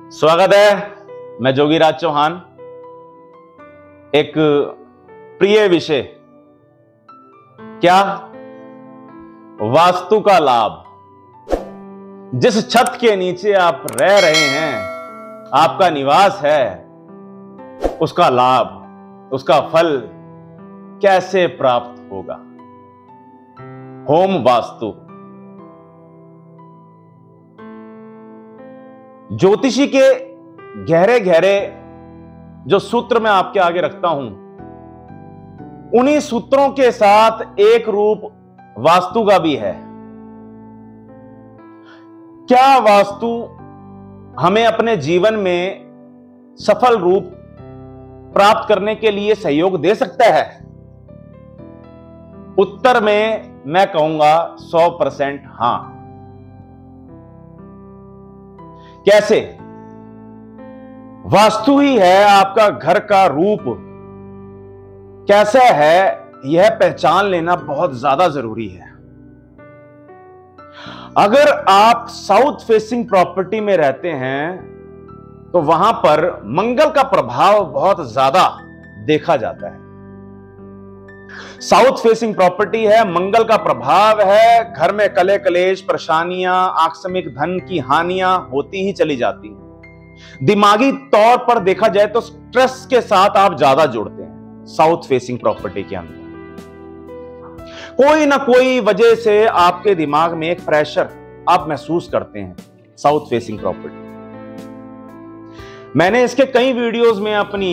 स्वागत है। मैं जोगीराज चौहान। एक प्रिय विषय, क्या वास्तु का लाभ। जिस छत के नीचे आप रह रहे हैं, आपका निवास है, उसका लाभ, उसका फल कैसे प्राप्त होगा। होम वास्तु। ज्योतिषी के गहरे गहरे जो सूत्र मैं आपके आगे रखता हूं, उन्हीं सूत्रों के साथ एक रूप वास्तु का भी है। क्या वास्तु हमें अपने जीवन में सफल रूप प्राप्त करने के लिए सहयोग दे सकता है? उत्तर में मैं कहूंगा 100% हां। कैसे? वास्तु ही है आपका घर का रूप कैसा है, यह पहचान लेना बहुत ज्यादा जरूरी है। अगर आप साउथ फेसिंग प्रॉपर्टी में रहते हैं तो वहां पर मंगल का प्रभाव बहुत ज्यादा देखा जाता है। साउथ फेसिंग प्रॉपर्टी है, मंगल का प्रभाव है, घर में कले कलेश, परेशानियां, आकस्मिक धन की हानियां होती ही चली जाती हैं। दिमागी तौर पर देखा जाए तो स्ट्रेस के साथ आप ज्यादा जुड़ते हैं साउथ फेसिंग प्रॉपर्टी के अंदर। कोई ना कोई वजह से आपके दिमाग में एक प्रेशर आप महसूस करते हैं साउथ फेसिंग प्रॉपर्टी। मैंने इसके कई वीडियोस में अपनी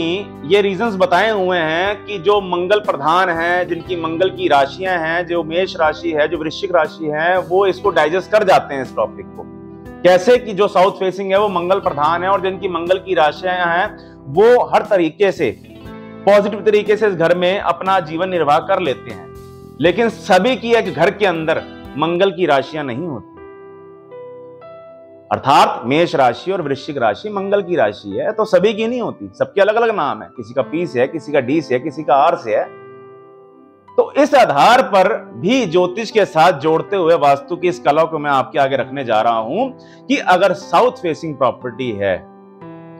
ये रीजंस बताए हुए हैं कि जो मंगल प्रधान हैं, जिनकी मंगल की राशियां हैं, जो मेष राशि है, जो वृश्चिक राशि है, वो इसको डाइजेस्ट कर जाते हैं इस टॉपिक को। कैसे कि जो साउथ फेसिंग है वो मंगल प्रधान है और जिनकी मंगल की राशियां हैं वो हर तरीके से पॉजिटिव तरीके से इस घर में अपना जीवन निर्वाह कर लेते हैं। लेकिन सभी की एक घर के अंदर मंगल की राशियां नहीं होती। अर्थात मेष राशि और वृश्चिक राशि मंगल की राशि है, तो सभी की नहीं होती। सबके अलग अलग नाम है, किसी का पी से है, किसी का डी से है, किसी का आर से है। तो इस आधार पर भी ज्योतिष के साथ जोड़ते हुए वास्तु की इस कला को मैं आपके आगे रखने जा रहा हूं कि अगर साउथ फेसिंग प्रॉपर्टी है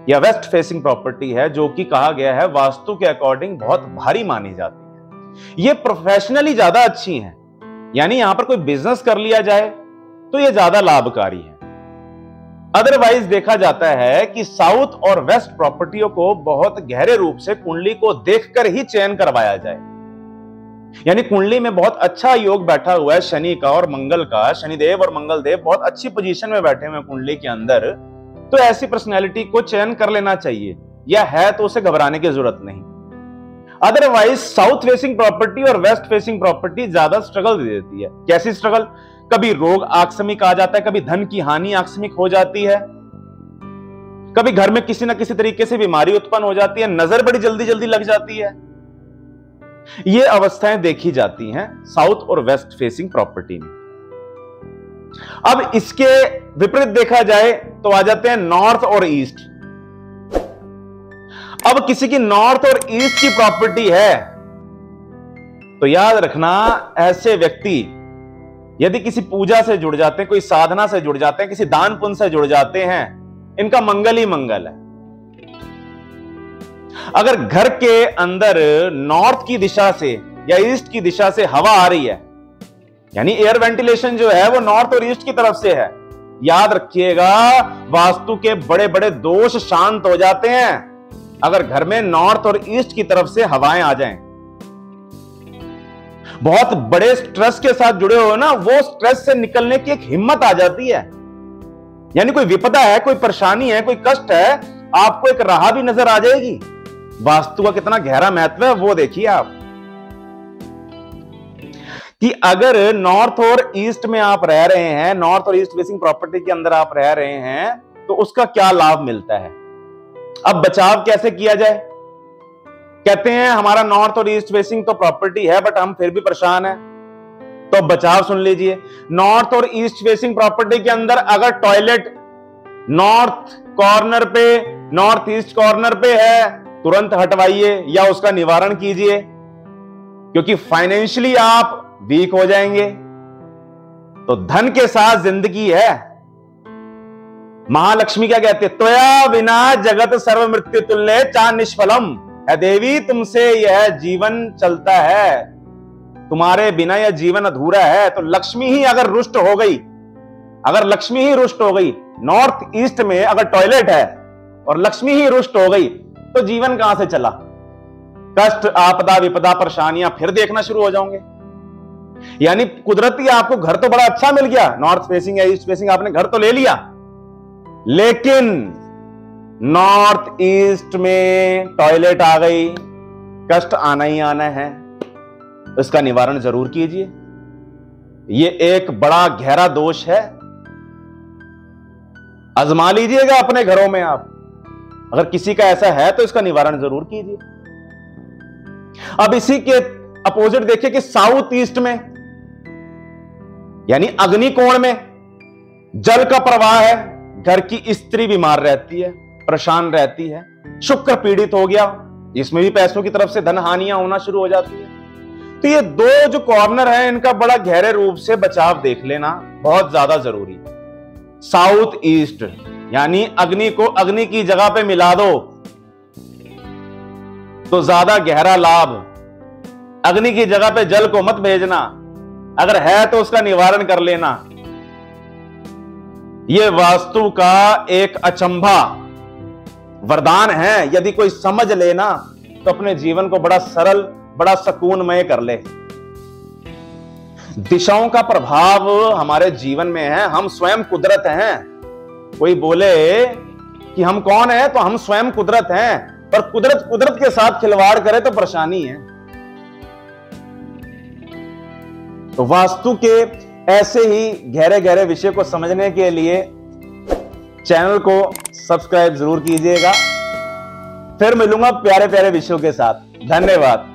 या वेस्ट फेसिंग प्रॉपर्टी है, जो कि कहा गया है वास्तु के अकॉर्डिंग बहुत भारी मानी जाती है, ये प्रोफेशनली ज्यादा अच्छी है, यानी यहां पर कोई बिजनेस कर लिया जाए तो ये ज्यादा लाभकारी है। अदरवाइज देखा जाता है कि साउथ और वेस्ट प्रॉपर्टियों को बहुत गहरे रूप से कुंडली को देखकर ही चयन करवाया जाए। यानी कुंडली में बहुत अच्छा योग बैठा हुआ है शनि का और मंगल का, शनिदेव और मंगल देव बहुत अच्छी पोजीशन में बैठे हुए हैं कुंडली के अंदर, तो ऐसी पर्सनैलिटी को चयन कर लेना चाहिए, या है तो उसे घबराने की जरूरत नहीं। अदरवाइज साउथ फेसिंग प्रॉपर्टी और वेस्ट फेसिंग प्रॉपर्टी ज्यादा स्ट्रगल दे देती है। कैसी स्ट्रगल? कभी रोग आकस्मिक आ जाता है, कभी धन की हानि आकस्मिक हो जाती है, कभी घर में किसी ना किसी तरीके से बीमारी उत्पन्न हो जाती है, नजर बड़ी जल्दी जल्दी लग जाती है। ये अवस्थाएं देखी जाती हैं साउथ और वेस्ट फेसिंग प्रॉपर्टी में। अब इसके विपरीत देखा जाए तो आ जाते हैं नॉर्थ और ईस्ट। अब किसी की नॉर्थ और ईस्ट की प्रॉपर्टी है तो याद रखना, ऐसे व्यक्ति यदि किसी पूजा से जुड़ जाते हैं, कोई साधना से जुड़ जाते हैं, किसी दान पुण्य से जुड़ जाते हैं, इनका मंगल ही मंगल है। अगर घर के अंदर नॉर्थ की दिशा से या ईस्ट की दिशा से हवा आ रही है, यानी एयर वेंटिलेशन जो है वो नॉर्थ और ईस्ट की तरफ से है, याद रखिएगा वास्तु के बड़े बड़े दोष शांत हो जाते हैं अगर घर में नॉर्थ और ईस्ट की तरफ से हवाएं आ जाएं। बहुत बड़े स्ट्रेस के साथ जुड़े हो ना, वो स्ट्रेस से निकलने की एक हिम्मत आ जाती है। यानी कोई विपदा है, कोई परेशानी है, कोई कष्ट है, आपको एक राह भी नजर आ जाएगी। वास्तु का कितना गहरा महत्व है वो देखिए आप, कि अगर नॉर्थ और ईस्ट में आप रह रहे हैं, नॉर्थ और ईस्ट फेसिंग प्रॉपर्टी के अंदर आप रह रहे हैं, तो उसका क्या लाभ मिलता है। अब बचाव कैसे किया जाए? कहते हैं हमारा नॉर्थ और ईस्ट फेसिंग तो प्रॉपर्टी है बट हम फिर भी परेशान हैं, तो बचाव सुन लीजिए। नॉर्थ और ईस्ट फेसिंग प्रॉपर्टी के अंदर अगर टॉयलेट नॉर्थ कॉर्नर पे, नॉर्थ ईस्ट कॉर्नर पे है, तुरंत हटवाइए या उसका निवारण कीजिए, क्योंकि फाइनेंशियली आप वीक हो जाएंगे। तो धन के साथ जिंदगी है, महालक्ष्मी क्या कहते हैं, त्वया विना जगत सर्व मृत्यु तुल्य चा निष्फलम। है देवी, तुमसे यह जीवन चलता है, तुम्हारे बिना यह जीवन अधूरा है। तो लक्ष्मी ही अगर रुष्ट हो गई, अगर लक्ष्मी ही रुष्ट हो गई, नॉर्थ ईस्ट में अगर टॉयलेट है और लक्ष्मी ही रुष्ट हो गई, तो जीवन कहां से चला? कष्ट, आपदा, विपदा, परेशानियां फिर देखना शुरू हो जाओगे। यानी कुदरती आपको घर तो बड़ा अच्छा मिल गया, नॉर्थ फेसिंग या ईस्ट फेसिंग, आपने घर तो ले लिया, लेकिन नॉर्थ ईस्ट में टॉयलेट आ गई, कष्ट आना ही आना है। इसका निवारण जरूर कीजिए। यह एक बड़ा गहरा दोष है, आजमा लीजिएगा अपने घरों में। आप अगर किसी का ऐसा है तो इसका निवारण जरूर कीजिए। अब इसी के अपोजिट देखिए कि साउथ ईस्ट में, यानी अग्निकोण में जल का प्रवाह है, घर की स्त्री बीमार रहती है, परेशान रहती है, शुक्र पीड़ित हो गया, इसमें भी पैसों की तरफ से धन हानियां होना शुरू हो जाती है। तो ये दो जो कॉर्नर है, इनका बड़ा गहरे रूप से बचाव देख लेना बहुत ज्यादा जरूरी है। साउथ ईस्ट यानी अग्नि को अग्नि की जगह पे मिला दो तो ज्यादा गहरा लाभ। अग्नि की जगह पे जल को मत भेजना, अगर है तो उसका निवारण कर लेना। यह वास्तु का एक अचंभा वरदान है, यदि कोई समझ लेना तो अपने जीवन को बड़ा सरल, बड़ा सुकूनमय कर ले। दिशाओं का प्रभाव हमारे जीवन में है, हम स्वयं कुदरत हैं। कोई बोले कि हम कौन है, तो हम स्वयं कुदरत हैं, पर कुदरत के साथ खिलवाड़ करे तो परेशानी है। तो वास्तु के ऐसे ही गहरे गहरे विषय को समझने के लिए चैनल को सब्सक्राइब जरूर कीजिएगा। फिर मिलूंगा प्यारे प्यारे विषयों के साथ। धन्यवाद।